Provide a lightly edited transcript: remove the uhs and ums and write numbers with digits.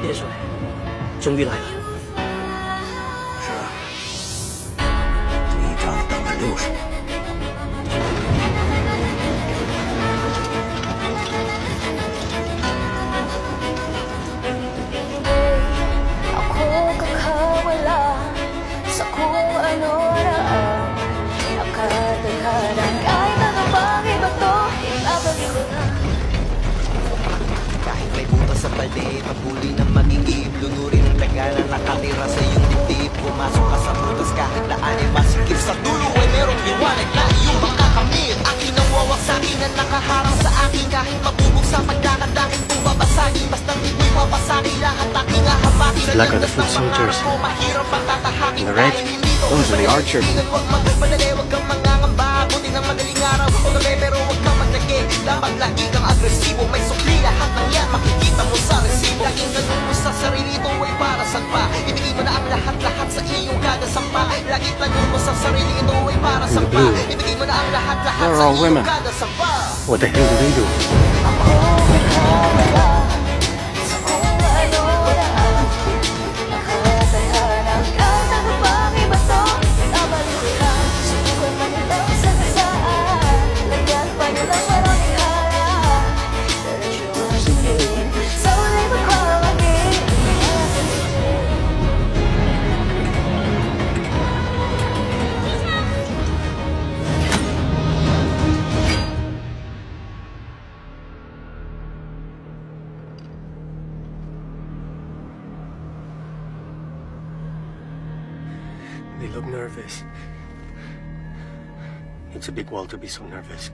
叶帅，终于来了。是啊，这一仗等了60年。Ako kakawala sa kung ano na ang nakadaghanan. Kahit ano pang iba to, ibabalik ko na. Kahit may butas sa paligid, pagpuli ng magigib, lunurin ang taga na nakatira sa iyong dibdib. Pumasok ka sa butas kahit daan ay masikip. Sa dulo ay merong liwanag na iyong makakamit. Aking nawawak sa akin na nakaharang sa akin. Kahit mabubog sa pagkakad aking bumabasagin. Basta't di mo'y mapasagin lahat aking ahabakin. Black are the foot soldiers. And the red, those are the archers. Huwag magpadali, huwag kang mangangamba. Buti ng madaling araw o gabi, pero huwag kang maglagi. Dapat lagi kang agresibo. May sukli lahat ng yan, makikita mo sa resibo. Laging ganun mo sa sarili, ito ay para saan pa? Ibigay mo na ang lahat-lahat sa iyong kada sampa. Laging tanong mo sa sarili, ito ay para saan pa? Ibigay mo na ang lahat-lahat They're sa all iyong women. kada sampa. What the hell do they do? Ako kakawala sa kung ano na ang nakadaghanan. Kahit ano pang iba to, ibabalik ko na. Subukan man itong sagasaan. Lagyan pa nilang maraming harap. Diretsyon sa ulit magkawagin. They look nervous. It's a big wall to be so nervous.